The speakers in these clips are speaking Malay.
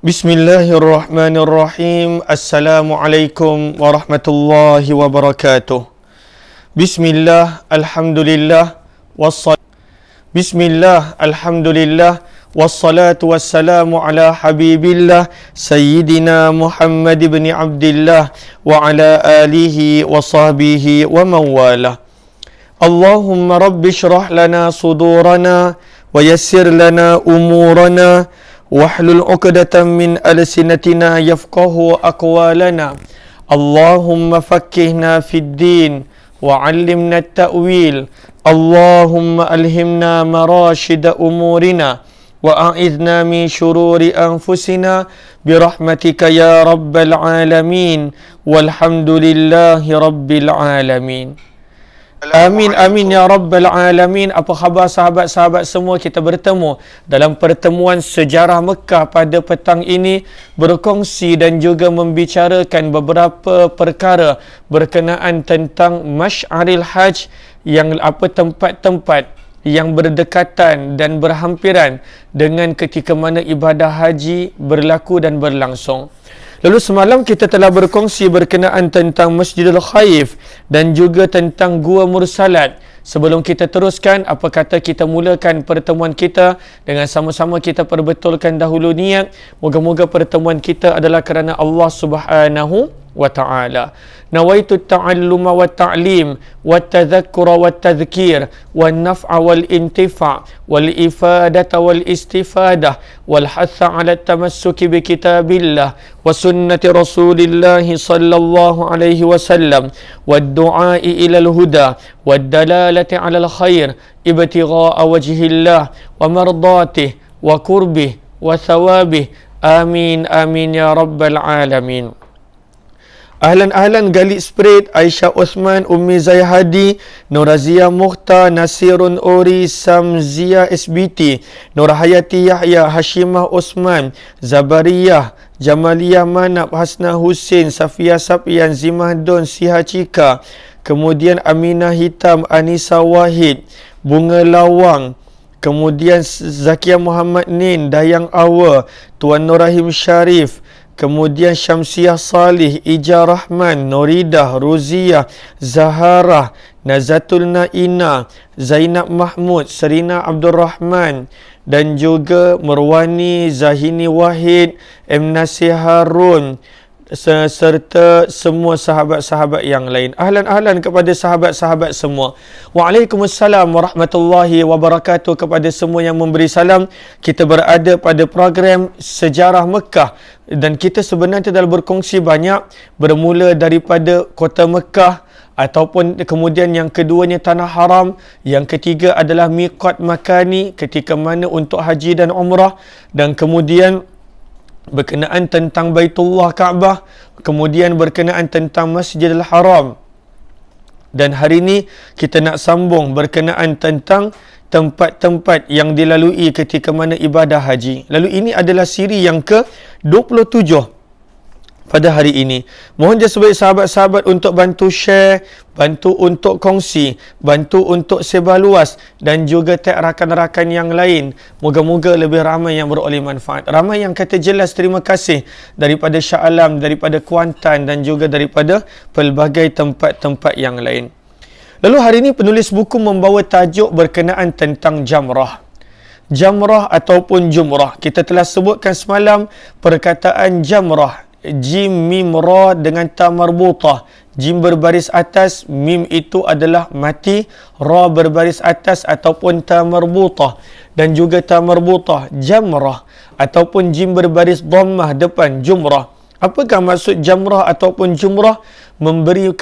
Bismillahirrahmanirrahim. Assalamualaikum warahmatullahi wabarakatuh. Bismillah, alhamdulillah, Bismillah, alhamdulillah, wassalatu wassalamu ala habibillah, Sayyidina Muhammad ibn Abdillah, wa ala alihi wa sahbihi wa mawalah. Allahumma rabbi syrah lana sudurana, wa yassir lana umurana, wahlul 'uqdatam min alsinatina yafqahu aqwalana. Allahumma faqqihna fid din wa 'allimna at-ta'wil. Allahumma alhimna marashida umurina wa a'idna min shururi anfusina birahmatika ya rabbal alamin. Walhamdulillahi rabbil alamin. Amin, amin ya rabbal alamin. Apa khabar sahabat-sahabat semua? Kita bertemu dalam pertemuan sejarah Mekah pada petang ini, berkongsi dan juga membicarakan beberapa perkara berkenaan tentang Masy'aril Hajj, yang tempat-tempat yang berdekatan dan berhampiran dengan ketika mana ibadah haji berlaku dan berlangsung. Lalu semalam kita telah berkongsi berkenaan tentang Masjidil Khaif dan juga tentang Gua Mursalat. Sebelum kita teruskan, apa kata kita mulakan pertemuan kita dengan sama-sama kita perbetulkan dahulu niat. Moga-moga pertemuan kita adalah kerana Allah Subhanahu wa ta'ala. Nawaitu ta'alluma wa ta'lim wa tadhakkura wa tadhkir wa naf'a wal intifa' wal ifadata wal istifadah wal hatha ala tamassuki bi kitabillah wa sunnati rasulillahi sallallahu alaihi wasallam wa du'ai ila al huda wa dalalati ala al khair ibtigha'a wajhillah wa mardatih wa kurbih wa thawabih. Amin amin ya rabbal alamin. Ahlan Galid Spread, Aisyah Osman, Ummi Zayhadi, Nurazia Mukhtar, Nasirun Ori, Samzia SBT, Nur Hayati Yahya, Hashimah Osman, Zabariyah, Jamaliyah Manab, Hasna Hussein, Safia Sapian, Zimah Don, Siha Cika, kemudian Aminah Hitam, Anissa Wahid, Bunga Lawang, kemudian Zakia Muhammad Nin, Dayang Awa, Tuan Nur Rahim Sharif, kemudian Syamsiah Salih, Ija Rahman, Noridah, Ruziyah, Zahara, Nazatul Naina, Zainab Mahmud, Serina Abdul Rahman, dan juga Merwani, Zahini Wahid, M. Nasir Harun, serta semua sahabat-sahabat yang lain. Ahlan kepada sahabat-sahabat semua. Waalaikumsalam warahmatullahi wabarakatuh kepada semua yang memberi salam. Kita berada pada program Sejarah Mekah dan kita sebenarnya telah berkongsi banyak, bermula daripada kota Mekah, ataupun kemudian yang keduanya Tanah Haram, yang ketiga adalah miqat makani ketika mana untuk haji dan umrah, dan kemudian berkenaan tentang Baitullah Kaabah, kemudian berkenaan tentang Masjidil Haram. Dan hari ini kita nak sambung berkenaan tentang tempat-tempat yang dilalui ketika mana ibadah haji. Lalu ini adalah siri yang ke-27 pada hari ini. Mohon je sebaik sahabat-sahabat untuk bantu share, bantu untuk kongsi, bantu untuk sebar luas dan juga tag rakan-rakan yang lain. Moga-moga lebih ramai yang beroleh manfaat. Ramai yang kata jelas terima kasih daripada Shah Alam, daripada Kuantan dan juga daripada pelbagai tempat-tempat yang lain. Lalu hari ini penulis buku membawa tajuk berkenaan tentang jamrah. Jamrah ataupun jumrah. Kita telah sebutkan semalam perkataan jamrah. Jim, mim, ra dengan ta marbutah. Jim berbaris atas, mim itu adalah mati, ra berbaris atas ataupun ta marbutah, dan juga ta marbutah jamrah, ataupun jim berbaris dhammah depan jumrah. Apakah maksud jamrah ataupun jumrah? Memberi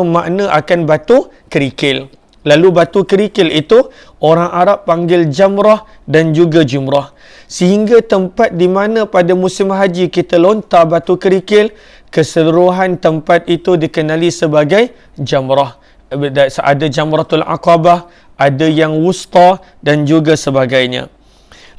makna akan batu kerikil. Lalu batu kerikil itu orang Arab panggil jamrah dan juga jumrah. Sehingga tempat di mana pada musim haji kita lontar batu kerikil, keseluruhan tempat itu dikenali sebagai jamrah. Ada jamratul aqabah, ada yang wusta dan juga sebagainya.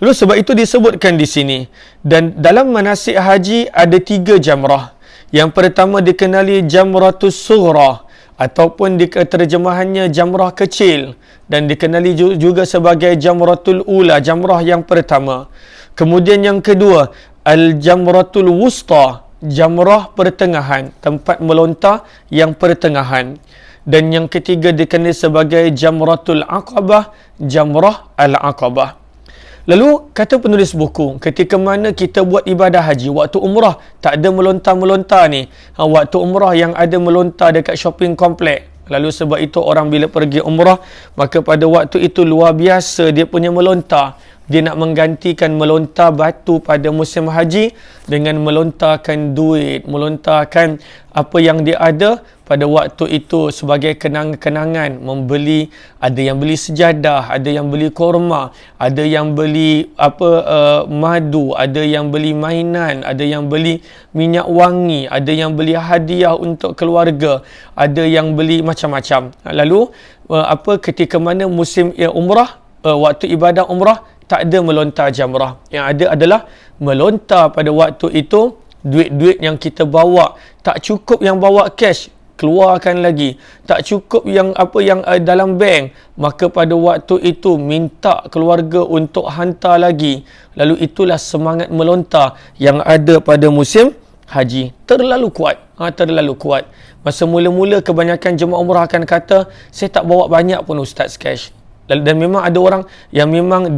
Lalu sebab itu disebutkan di sini. Dan dalam manasik haji ada 3 jamrah. Yang pertama dikenali jamratus sughra, ataupun terjemahannya jamrah kecil, dan dikenali juga sebagai jamratul ula, jamrah yang pertama. Kemudian yang kedua al-jamratul wusta, jamrah pertengahan, tempat melontar yang pertengahan. Dan yang ketiga dikenal sebagai jamratul aqabah, jamrah al-aqabah. Lalu kata penulis buku, ketika mana kita buat ibadah haji, waktu umrah tak ada melontar-melontar ni. Waktu umrah yang ada melontar dekat shopping komplek. Lalu sebab itu orang bila pergi umrah, maka pada waktu itu luar biasa dia punya melontar. Dia nak menggantikan melontar batu pada musim haji dengan melontarkan duit, melontarkan apa yang dia ada pada waktu itu sebagai kenang-kenangan. Membeli, ada yang beli sejadah, ada yang beli korma, ada yang beli madu, ada yang beli mainan, ada yang beli minyak wangi, ada yang beli hadiah untuk keluarga, ada yang beli macam-macam. Lalu ketika mana musim umrah, waktu ibadah umrah, tak ada melontar jamrah. Yang ada adalah melontar pada waktu itu duit-duit yang kita bawa. Tak cukup yang bawa cash, keluarkan lagi. Tak cukup yang dalam bank, maka pada waktu itu minta keluarga untuk hantar lagi. Lalu itulah semangat melontar yang ada pada musim haji. Terlalu kuat. Terlalu kuat. Masa mula-mula kebanyakan jemaah umrah akan kata, saya tak bawa banyak pun Ustaz cash. Dan memang ada orang yang memang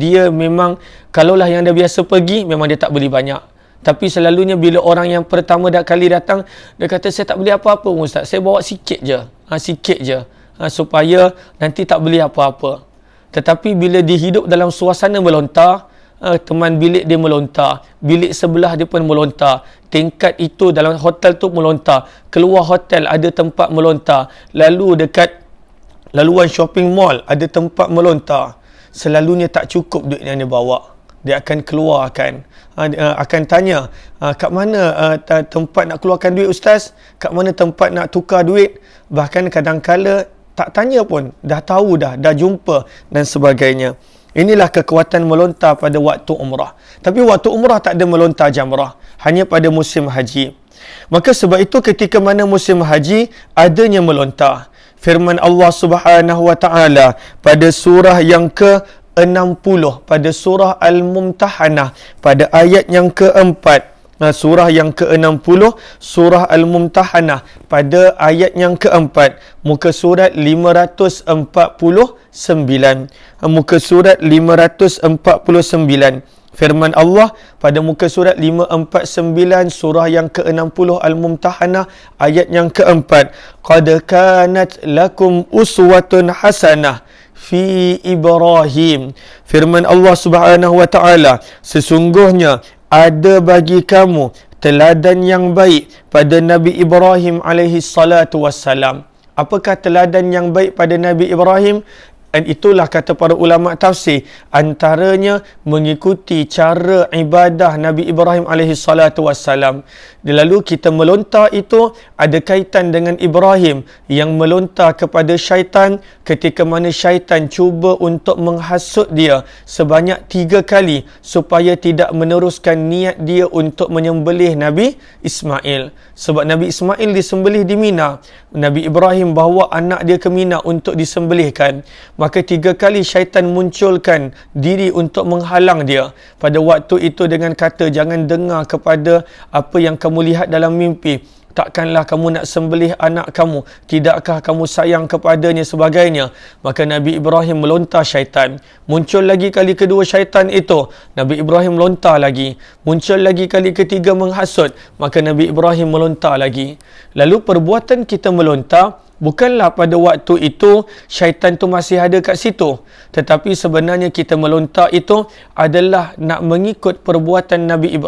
kalaulah yang dah biasa pergi, memang dia tak beli banyak. Tapi selalunya bila orang yang pertama kali datang, dia kata saya tak beli apa-apa Ustaz, saya bawa sikit je. Sikit je. Supaya nanti tak beli apa-apa. Tetapi bila dia hidup dalam suasana melontar, teman bilik dia melontar, bilik sebelah dia pun melontar, tingkat itu dalam hotel tu melontar, keluar hotel ada tempat melontar, lalu dekat laluan shopping mall ada tempat melontar. Selalunya tak cukup duit yang dia bawa. Dia akan keluarkan, akan tanya, kat mana tempat nak keluarkan duit Ustaz? Kat mana tempat nak tukar duit? Bahkan kadang-kala tak tanya pun, dah tahu dah jumpa dan sebagainya. Inilah kekuatan melontar pada waktu umrah. Tapi waktu umrah tak ada melontar jamrah, hanya pada musim haji. Maka sebab itu ketika mana musim haji, adanya melontar. Firman Allah Subhanahu wa taala pada surah yang ke-60, pada surah Al-Mumtahanah, pada ayat yang keempat. Surah yang ke-60, surah Al-Mumtahanah, pada ayat yang keempat, muka surat 549. Muka surat 549. Firman Allah pada muka surat 549 surah yang ke-60 Al-Mumtahanah ayat yang keempat. Qad kanat lakum uswatun hasanah fi Ibrahim. Firman Allah Subhanahu wa taala, sesungguhnya ada bagi kamu teladan yang baik pada Nabi Ibrahim alaihi salatu wassalam. Apakah teladan yang baik pada Nabi Ibrahim? Dan itulah kata para ulama tafsir, antaranya mengikuti cara ibadah Nabi Ibrahim alaihi salatu wassalam. Lalu kita melontar itu ada kaitan dengan Ibrahim yang melontar kepada syaitan ketika mana syaitan cuba untuk menghasut dia sebanyak 3 kali supaya tidak meneruskan niat dia untuk menyembelih Nabi Ismail. Sebab Nabi Ismail disembelih di Mina, Nabi Ibrahim bawa anak dia ke Mina untuk disembelihkan. Maka 3 kali syaitan munculkan diri untuk menghalang dia. Pada waktu itu dengan kata, jangan dengar kepada apa yang kamu lihat dalam mimpi. Takkanlah kamu nak sembelih anak kamu? Tidakkah kamu sayang kepadanya sebagainya? Maka Nabi Ibrahim melontar syaitan. Muncul lagi kali kedua syaitan itu. Nabi Ibrahim melontar lagi. Muncul lagi kali ketiga menghasut. Maka Nabi Ibrahim melontar lagi. Lalu perbuatan kita melontar, bukanlah pada waktu itu syaitan tu masih ada kat situ. Tetapi sebenarnya kita melontar itu adalah nak mengikut perbuatan Nabi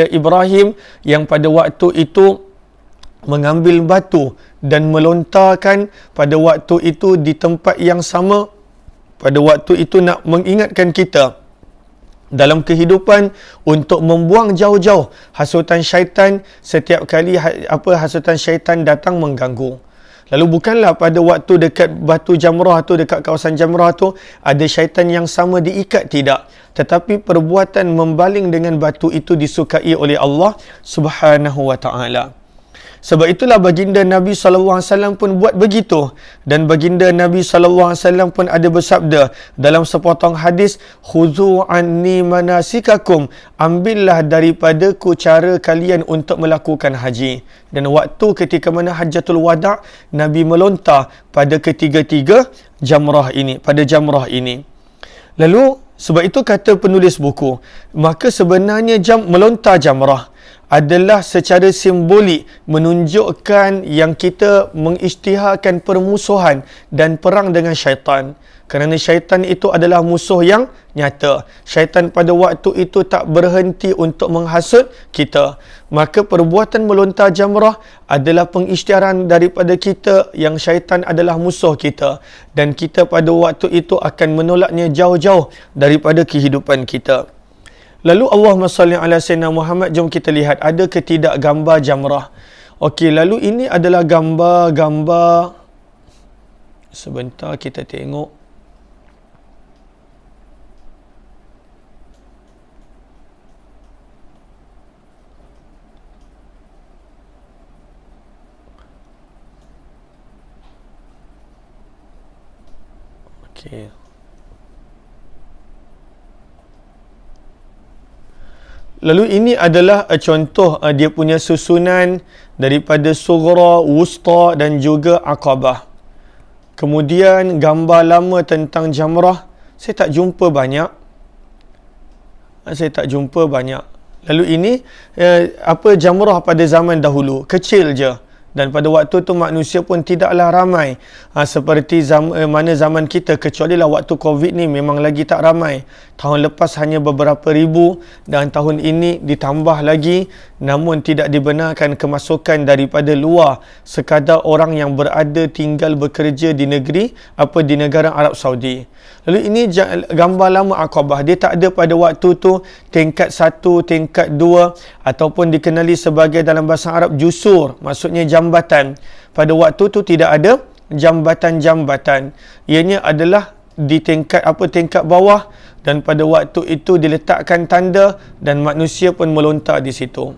Ibrahim yang pada waktu itu mengambil batu dan melontarkan pada waktu itu di tempat yang sama. Pada waktu itu nak mengingatkan kita dalam kehidupan untuk membuang jauh-jauh hasutan syaitan setiap kali hasutan syaitan datang mengganggu. Lalu bukanlah pada waktu dekat batu jamrah tu, dekat kawasan jamrah tu ada syaitan yang sama diikat, tidak. Tetapi perbuatan membaling dengan batu itu disukai oleh Allah Subhanahu wa taala. Sebab itulah baginda Nabi SAW pun buat begitu. Dan baginda Nabi SAW pun ada bersabda dalam sepotong hadis, "Khuzu anni manasikakum." Ambillah daripadaku cara kalian untuk melakukan haji. Dan waktu ketika mana Hajjatul Wada', Nabi melontar pada ketiga-tiga jamrah ini, pada jamrah ini. Lalu, sebab itu kata penulis buku, maka sebenarnya melontar jamrah adalah secara simbolik menunjukkan yang kita mengisytiharkan permusuhan dan perang dengan syaitan. Kerana syaitan itu adalah musuh yang nyata. Syaitan pada waktu itu tak berhenti untuk menghasut kita. Maka perbuatan melontar jamrah adalah pengisytiharan daripada kita yang syaitan adalah musuh kita. Dan kita pada waktu itu akan menolaknya jauh-jauh daripada kehidupan kita. Lalu Allahumma salli ala Sayyidina Muhammad, jom kita lihat ada ke tidak gambar jamrah. Okey, lalu ini adalah gambar-gambar. Sebentar kita tengok. Okey. Lalu ini adalah contoh dia punya susunan daripada Sughra, Wusta dan juga Aqabah. Kemudian gambar lama tentang jamrah, saya tak jumpa banyak. Lalu ini jamrah pada zaman dahulu, kecil je. Dan pada waktu tu manusia pun tidaklah ramai seperti mana zaman kita, kecuali lah waktu Covid ni memang lagi tak ramai. Tahun lepas hanya beberapa ribu dan tahun ini ditambah lagi, namun tidak dibenarkan kemasukan daripada luar sekadar orang yang berada tinggal bekerja di negara Arab Saudi. Lalu ini gambar lama Aqabah. Dia tak ada pada waktu tu tingkat 1, tingkat 2 ataupun dikenali sebagai dalam bahasa Arab jusur, maksudnya jambatan. Pada waktu tu tidak ada jambatan-jambatan. Ianya adalah di tingkat bawah, dan pada waktu itu diletakkan tanda dan manusia pun melontar di situ.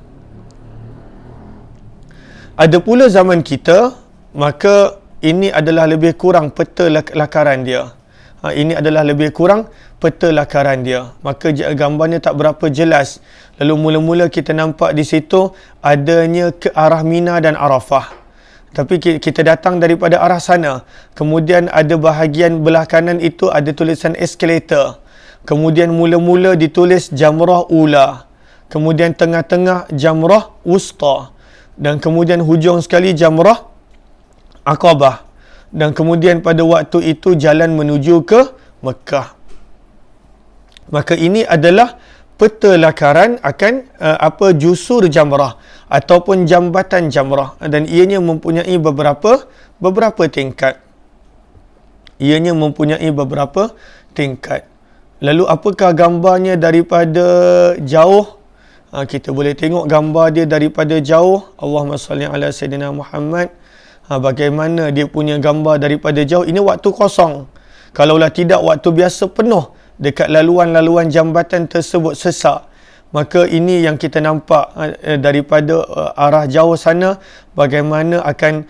Ada pula zaman kita, maka ini adalah lebih kurang peta lakaran dia. Ini adalah lebih kurang peta lakaran dia. Maka gambarnya tak berapa jelas. Lalu mula-mula kita nampak di situ adanya ke arah Mina dan Arafah. Tapi kita datang daripada arah sana. Kemudian ada bahagian belah kanan itu ada tulisan escalator. Kemudian mula-mula ditulis Jamrah Ula. Kemudian tengah-tengah Jamrah Wusta. Dan kemudian hujung sekali Jamrah Aqabah. Dan kemudian pada waktu itu jalan menuju ke Mekah. Maka ini adalah peta lakaran akan jusur jamrah ataupun jambatan jamrah, dan ianya mempunyai beberapa tingkat. Lalu apakah gambarnya daripada jauh? Kita boleh tengok gambar dia daripada jauh. Allahumma salli ala Sayyidina Muhammad. Bagaimana dia punya gambar daripada jauh. Ini waktu kosong. Kalaulah tidak, waktu biasa penuh dekat laluan-laluan jambatan tersebut sesak. Maka ini yang kita nampak daripada arah jauh sana, bagaimana akan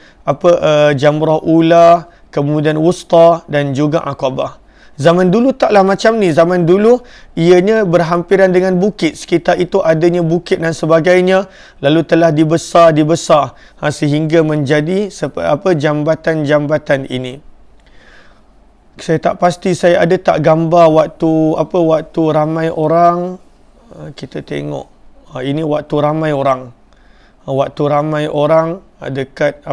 Jamrah Ula, kemudian Wusta dan juga Aqabah. Zaman dulu taklah macam ni. Zaman dulu ianya berhampiran dengan bukit. Sekitar itu adanya bukit dan sebagainya. Lalu telah dibesar sehingga menjadi jambatan-jambatan ini. Saya tak pasti saya ada tak gambar waktu ramai orang. Kita tengok. Ini waktu ramai orang. Dekat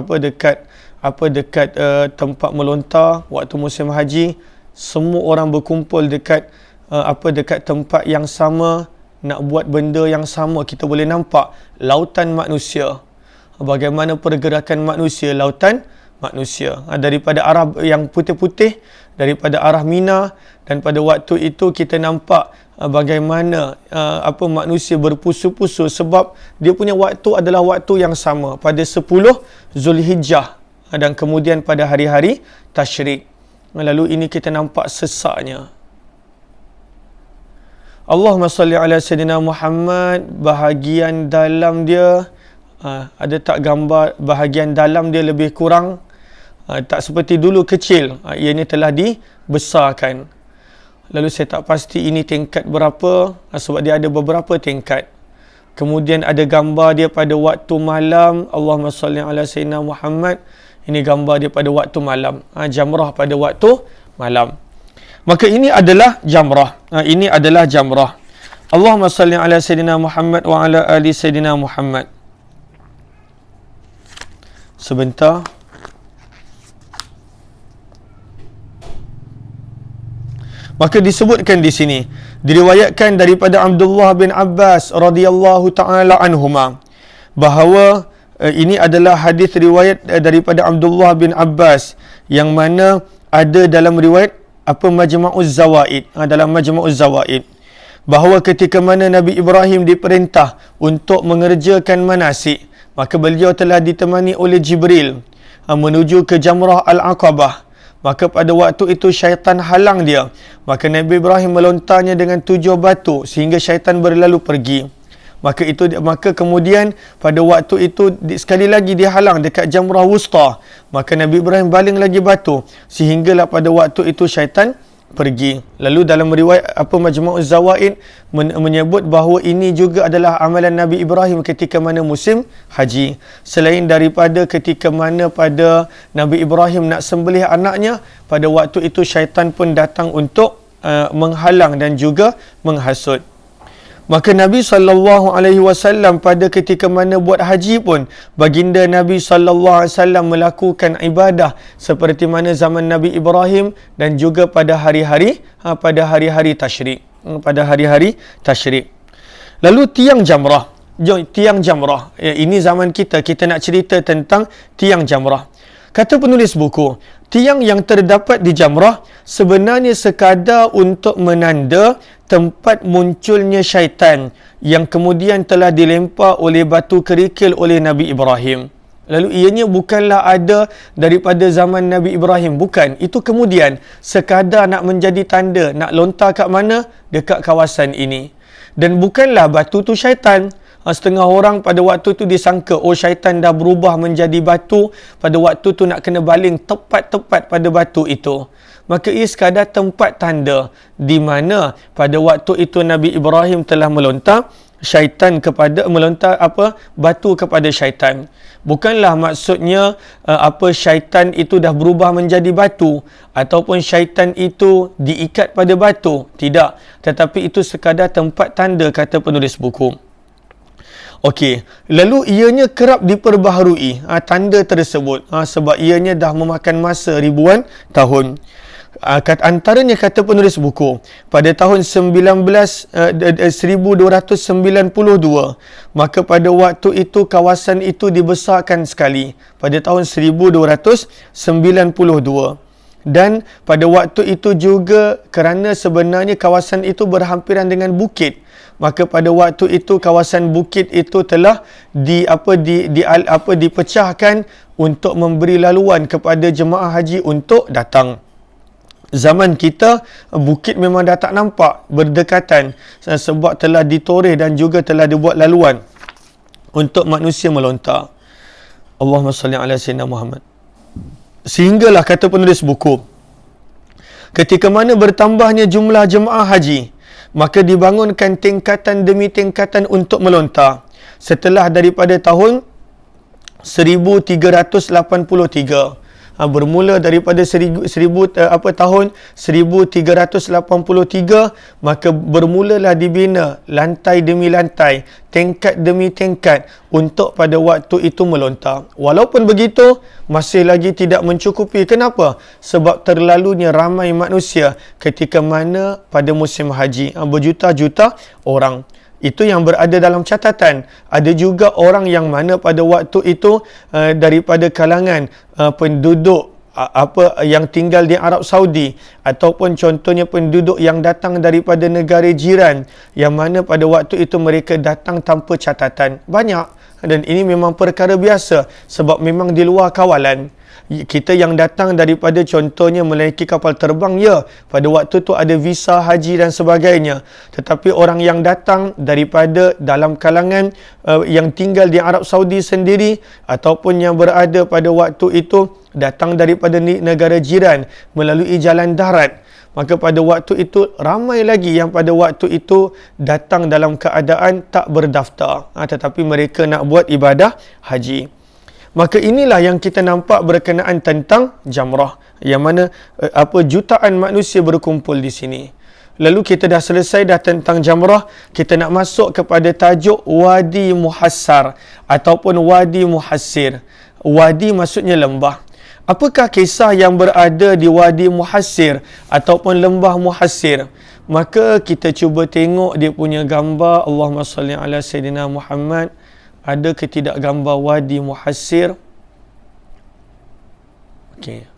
tempat melontar waktu musim haji. Semua orang berkumpul dekat tempat yang sama, nak buat benda yang sama. Kita boleh nampak lautan manusia. Bagaimana pergerakan manusia, lautan manusia. Daripada arah yang putih-putih, daripada arah Mina, dan pada waktu itu kita nampak bagaimana manusia berpusu-pusu sebab dia punya waktu adalah waktu yang sama pada 10 Zulhijjah dan kemudian pada hari-hari tasyrik. Lalu ini kita nampak sesaknya. Allahumma salli ala Sayyidina Muhammad. Bahagian dalam dia Ada tak gambar bahagian dalam dia lebih kurang, tak seperti dulu kecil, ianya telah dibesarkan. Lalu saya tak pasti ini tingkat berapa, sebab dia ada beberapa tingkat. Kemudian ada gambar dia pada waktu malam, Allahumma salli ala sayyidina Muhammad. Ini gambar dia pada waktu malam, jamrah pada waktu malam. Maka ini adalah jamrah. Ini adalah jamrah. Allahumma salli ala sayyidina Muhammad wa ala ali sayyidina Muhammad. Sebentar. Maka disebutkan di sini, diriwayatkan daripada Abdullah bin Abbas radhiyallahu taala anhuma, bahawa ini adalah hadis riwayat daripada Abdullah bin Abbas yang mana ada dalam riwayat Majma'uz Zawaid, dalam Majma'uz Zawaid, bahawa ketika mana Nabi Ibrahim diperintah untuk mengerjakan manasik, maka beliau telah ditemani oleh Jibril menuju ke Jamrah Al-Aqabah. Maka pada waktu itu syaitan halang dia. Maka Nabi Ibrahim melontarnya dengan 7 batu sehingga syaitan berlalu pergi. Maka kemudian pada waktu itu sekali lagi dia halang dekat Jamrah Wusta. Maka Nabi Ibrahim baling lagi batu sehinggalah pada waktu itu syaitan pergi. Lalu dalam riwayat Majma'uz Zawaid menyebut bahawa ini juga adalah amalan Nabi Ibrahim ketika mana musim haji. Selain daripada ketika mana pada Nabi Ibrahim nak sembelih anaknya, pada waktu itu syaitan pun datang untuk menghalang dan juga menghasut. Maka Nabi SAW pada ketika mana buat haji pun, baginda Nabi SAW melakukan ibadah seperti mana zaman Nabi Ibrahim dan juga pada hari-hari tasyrik. Lalu tiang jamrah. Ini zaman kita nak cerita tentang tiang jamrah. Kata penulis buku, tiang yang terdapat di jamrah sebenarnya sekadar untuk menanda tempat munculnya syaitan yang kemudian telah dilempar oleh batu kerikil oleh Nabi Ibrahim. Lalu ianya bukanlah ada daripada zaman Nabi Ibrahim. Bukan. Itu kemudian sekadar nak menjadi tanda, nak lontar kat mana? Dekat kawasan ini. Dan bukanlah batu tu syaitan. Setengah orang pada waktu tu disangka, syaitan dah berubah menjadi batu, pada waktu tu nak kena baling tepat-tepat pada batu itu. Maka ia sekadar tempat tanda di mana pada waktu itu Nabi Ibrahim telah melontar batu kepada syaitan. Bukanlah maksudnya syaitan itu dah berubah menjadi batu ataupun syaitan itu diikat pada batu. Tidak. Tetapi itu sekadar tempat tanda, kata penulis buku. Okey, lalu ianya kerap diperbaharui tanda tersebut sebab ianya dah memakan masa ribuan tahun. Antaranya kata penulis buku, pada tahun 1292, maka pada waktu itu kawasan itu dibesarkan sekali pada tahun 1292. Dan pada waktu itu juga kerana sebenarnya kawasan itu berhampiran dengan bukit, maka pada waktu itu kawasan bukit itu telah dipecahkan untuk memberi laluan kepada jemaah haji untuk datang. Zaman kita bukit memang dah tak nampak berdekatan sebab telah ditoreh dan juga telah dibuat laluan untuk manusia melontar. Allahumma salli ala sayyidina Muhammad. Sehinggalah kata penulis buku, ketika mana bertambahnya jumlah jemaah haji, maka dibangunkan tingkatan demi tingkatan untuk melontar. Setelah daripada tahun 1383, bermula daripada tahun 1383, maka bermulalah dibina lantai demi lantai, tingkat demi tingkat untuk pada waktu itu melontar. Walaupun begitu, masih lagi tidak mencukupi. Kenapa? Sebab terlalunya ramai manusia ketika mana pada musim haji, berjuta-juta orang. Itu yang berada dalam catatan. Ada juga orang yang mana pada waktu itu daripada kalangan penduduk yang tinggal di Arab Saudi, ataupun contohnya penduduk yang datang daripada negara jiran, yang mana pada waktu itu mereka datang tanpa catatan. Banyak. Dan ini memang perkara biasa sebab memang di luar kawalan. Kita yang datang daripada contohnya menaiki kapal terbang, ya, pada waktu tu ada visa haji dan sebagainya. Tetapi orang yang datang daripada dalam kalangan yang tinggal di Arab Saudi sendiri, ataupun yang berada pada waktu itu datang daripada negara jiran melalui jalan darat, maka pada waktu itu ramai lagi yang pada waktu itu datang dalam keadaan tak berdaftar, tetapi mereka nak buat ibadah haji. Maka inilah yang kita nampak berkenaan tentang jamrah, yang mana jutaan manusia berkumpul di sini. Lalu kita dah selesai dah tentang jamrah, kita nak masuk kepada tajuk Wadi Muhassar ataupun Wadi Muhassir. Wadi maksudnya lembah. Apakah kisah yang berada di Wadi Muhassir ataupun Lembah Muhassir? Maka kita cuba tengok dia punya gambar. Allahumma salli ala Sayyidina Muhammad. Ada ke tidak gambar Wadi Muhassir? Okey.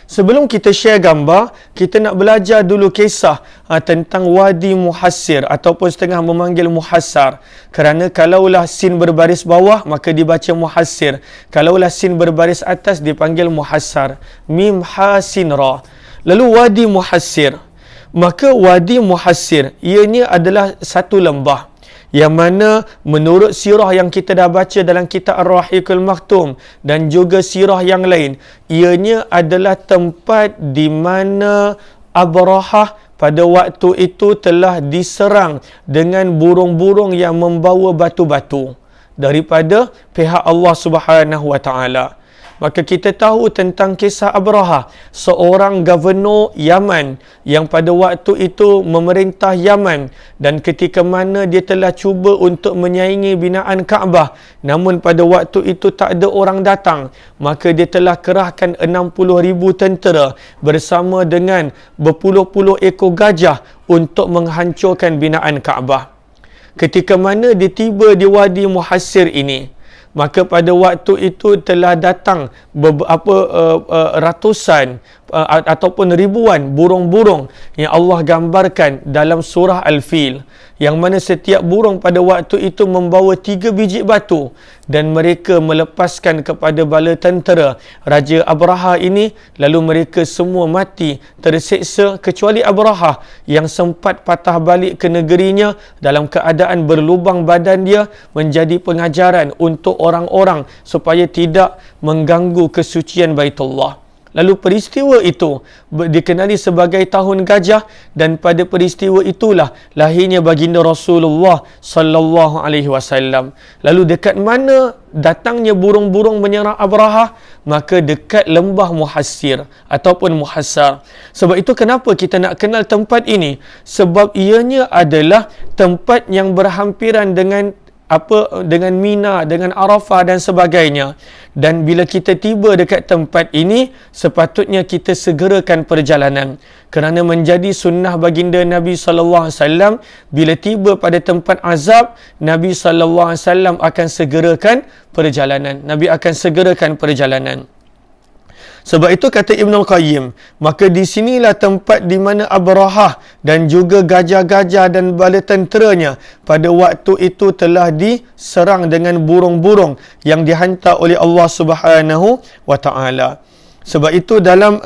Sebelum kita share gambar, kita nak belajar dulu kisah tentang Wadi Muhassir ataupun setengah memanggil Muhassar. Kerana kalaulah sin berbaris bawah, maka dibaca Muhassir. Kalaulah sin berbaris atas, dipanggil Muhassar. Mim, ha, sin, ra. Lalu Wadi Muhassir. Maka Wadi Muhassir, ianya adalah satu lembah, yang mana menurut sirah yang kita dah baca dalam kitab Ar-Rahiqul Maktum dan juga sirah yang lain, ianya adalah tempat di mana Abrahah pada waktu itu telah diserang dengan burung-burung yang membawa batu-batu daripada pihak Allah Subhanahu Wa Taala. Maka kita tahu tentang kisah Abrahah, seorang gubernur Yaman yang pada waktu itu memerintah Yaman, dan ketika mana dia telah cuba untuk menyaingi binaan Kaabah, namun pada waktu itu tak ada orang datang, maka dia telah kerahkan 60,000 tentera bersama dengan berpuluh-puluh ekor gajah untuk menghancurkan binaan Kaabah. Ketika mana dia tiba di Wadi Muhassir ini, maka pada waktu itu telah datang ratusan ataupun ribuan burung-burung yang Allah gambarkan dalam surah Al-Fil, yang mana setiap burung pada waktu itu membawa 3 biji batu, dan mereka melepaskan kepada bala tentera Raja Abrahah ini, lalu mereka semua mati terseksa kecuali Abrahah yang sempat patah balik ke negerinya dalam keadaan berlubang badan dia, menjadi pengajaran untuk orang-orang supaya tidak mengganggu kesucian Baitullah. Lalu peristiwa itu dikenali sebagai tahun gajah, dan pada peristiwa itulah lahirnya baginda Rasulullah sallallahu alaihi wasallam. Lalu dekat mana datangnya burung-burung menyerang Abrahah? Maka dekat lembah Muhassir ataupun Muhassar. Sebab itu kenapa kita nak kenal tempat ini? Sebab ianya adalah tempat yang berhampiran dengan dengan Mina, dengan Arafah dan sebagainya. Dan bila kita tiba dekat tempat ini, sepatutnya kita segerakan perjalanan, kerana menjadi sunnah baginda Nabi sallallahu alaihi wasallam, bila tiba pada tempat azab, Nabi sallallahu alaihi wasallam akan segerakan perjalanan. Nabi akan segerakan perjalanan. Sebab itu kata Ibn Al-Qayyim, maka di sinilah tempat di mana Abrahah dan juga gajah-gajah dan bala tenteranya pada waktu itu telah diserang dengan burung-burung yang dihantar oleh Allah Subhanahu wa Ta'ala. Sebab itu dalam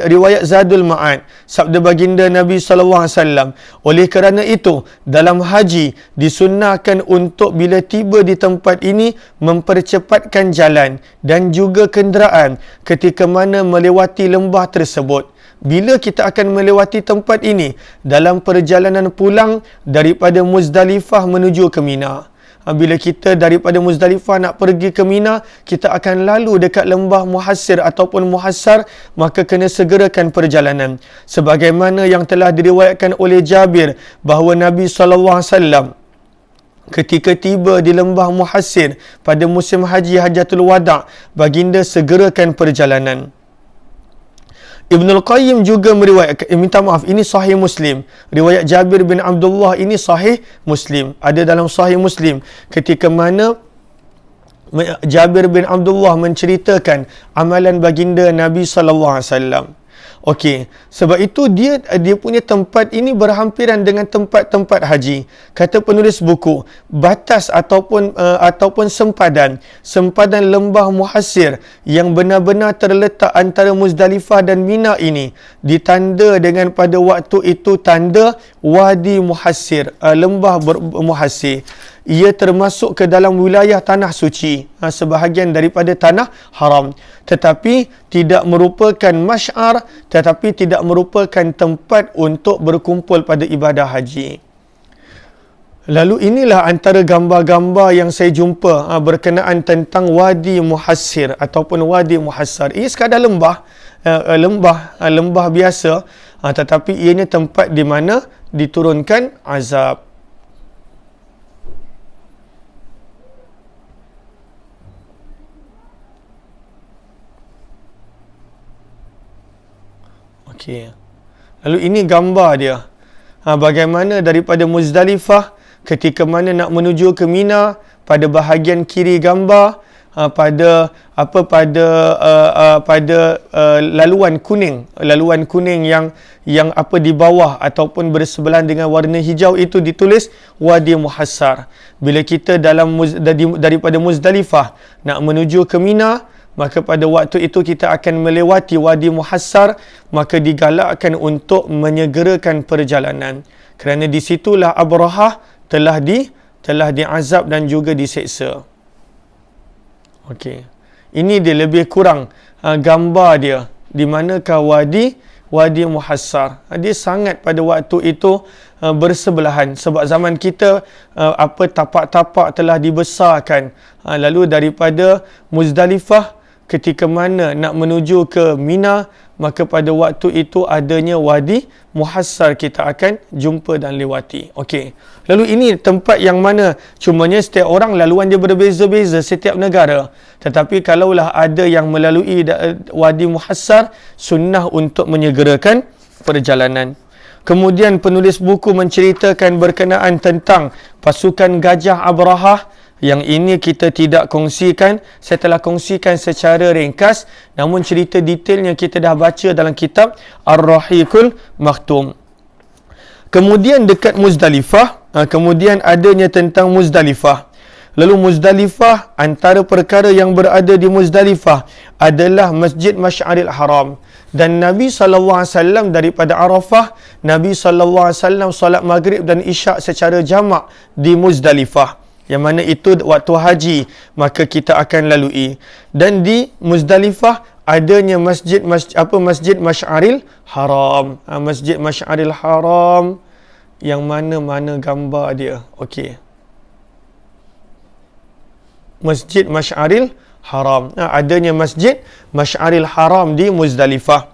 riwayat Zadul Ma'ad, sabda baginda Nabi sallallahu alaihi wasallam, oleh kerana itu dalam haji disunnahkan untuk bila tiba di tempat ini mempercepatkan jalan dan juga kenderaan ketika mana melewati lembah tersebut. Bila kita akan melewati tempat ini dalam perjalanan pulang daripada Muzdalifah menuju ke Mina. Bila kita daripada Muzdalifah nak pergi ke Mina, kita akan lalu dekat lembah Muhassir ataupun Muhassar, maka kena segerakan perjalanan. Sebagaimana yang telah diriwayatkan oleh Jabir bahawa Nabi SAW ketika tiba di lembah Muhassir pada musim haji Hajatul Wada', baginda segerakan perjalanan. Ibn Al-Qayyim juga meriwayatkan, minta maaf, ini Sahih Muslim. Riwayat Jabir bin Abdullah ini Sahih Muslim. Ada dalam Sahih Muslim. Ketika mana Jabir bin Abdullah menceritakan amalan baginda Nabi sallallahu alaihi wasallam. Okey, sebab itu dia punya tempat ini berhampiran dengan tempat-tempat haji. Kata penulis buku, batas ataupun sempadan lembah Muhassir yang benar-benar terletak antara Muzdalifah dan Mina ini ditanda dengan pada waktu itu tanda Wadi Muhassir, lembah Muhassir. Ia termasuk ke dalam wilayah tanah suci, sebahagian daripada tanah haram, tetapi tidak merupakan masy'ar, tetapi tidak merupakan tempat untuk berkumpul pada ibadah haji. Lalu inilah antara gambar-gambar yang saya jumpa berkenaan tentang Wadi Muhassir ataupun Wadi Muhassar. Ia sekadar lembah biasa, tetapi ianya tempat di mana diturunkan azab. Okey. Lalu ini gambar dia. Bagaimana daripada Muzdalifah ketika mana nak menuju ke Mina, pada bahagian kiri gambar pada laluan kuning yang apa di bawah ataupun bersebelahan dengan warna hijau itu ditulis Wadi Muhassar. Bila kita daripada Muzdalifah nak menuju ke Mina, maka pada waktu itu kita akan melewati Wadi Muhassar, maka digalakkan untuk menyegerakan perjalanan. Kerana di situlah Abrahah telah diazab dan juga diseksa. Okey. Ini dia lebih kurang gambar dia di manakah Wadi Muhassar. Dia sangat pada waktu itu bersebelahan, sebab zaman kita tapak-tapak telah dibesarkan. Lalu daripada Muzdalifah ketika mana nak menuju ke Mina, maka pada waktu itu adanya Wadi Muhassar kita akan jumpa dan lewati. Okey. Lalu ini tempat yang mana cumanya setiap orang laluan dia berbeza-beza setiap negara. Tetapi kalaulah ada yang melalui Wadi Muhassar, sunnah untuk menyegerakan perjalanan. Kemudian penulis buku menceritakan berkenaan tentang pasukan Gajah Abrahah. Yang ini kita tidak kongsikan. Saya telah kongsikan secara ringkas, namun cerita detailnya kita dah baca dalam kitab Ar-Rahiqul Maktum. Kemudian dekat Muzdalifah, kemudian adanya tentang Muzdalifah. Lalu Muzdalifah, antara perkara yang berada di Muzdalifah adalah Masjid Masy'aril Haram. Dan Nabi SAW daripada Arafah, Nabi SAW solat maghrib dan isyak secara jamak di Muzdalifah. Yang mana itu waktu haji, maka kita akan lalui. Dan di Muzdalifah adanya Masjid Masy'aril Haram. Masjid Masy'aril Haram yang mana gambar dia. Okey. Masjid Masy'aril Haram. Adanya Masjid Masy'aril Haram di Muzdalifah.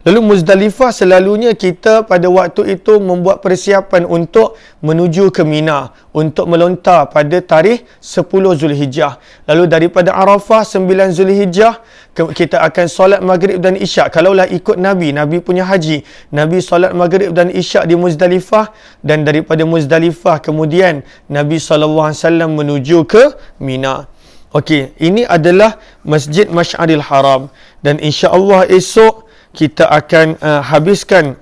Lalu Muzdalifah selalunya kita pada waktu itu membuat persiapan untuk menuju ke Mina, untuk melontar pada tarikh 10 Zulhijjah. Lalu daripada Arafah 9 Zulhijjah kita akan solat maghrib dan isyak. Kalaulah ikut Nabi punya haji, Nabi solat maghrib dan isyak di Muzdalifah, dan daripada Muzdalifah kemudian Nabi SAW menuju ke Mina. Okey, ini adalah Masjid Masy'aril Haram, dan insya-Allah esok kita akan habiskan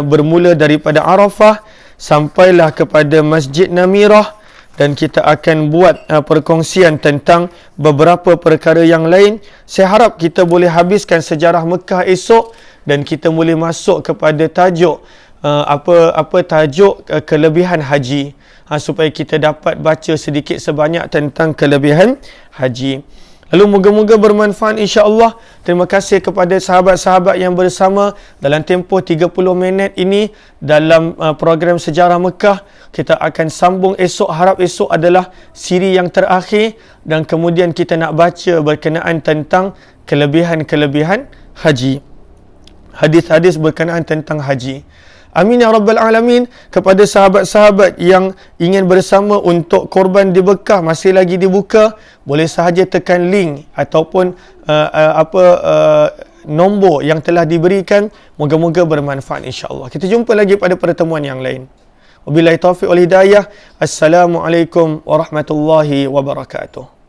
bermula daripada Arafah sampailah kepada Masjid Namirah, dan kita akan buat perkongsian tentang beberapa perkara yang lain. Saya harap kita boleh habiskan sejarah Mekah esok dan kita boleh masuk kepada tajuk tajuk kelebihan haji, supaya kita dapat baca sedikit sebanyak tentang kelebihan haji. Lalu moga-moga bermanfaat insya-Allah. Terima kasih kepada sahabat-sahabat yang bersama dalam tempoh 30 minit ini dalam program Sejarah Mekah. Kita akan sambung esok. Harap esok adalah siri yang terakhir, dan kemudian kita nak baca berkenaan tentang kelebihan-kelebihan haji. Hadis-hadis berkenaan tentang haji. Amin ya Rabbal Alamin. Kepada sahabat-sahabat yang ingin bersama untuk korban di Mekah, masih lagi dibuka, boleh sahaja tekan link ataupun nombor yang telah diberikan. Moga-moga bermanfaat insya-Allah. Kita jumpa lagi pada pertemuan yang lain. Wabillahi taufiq wal hidayah. Assalamualaikum warahmatullahi wabarakatuh.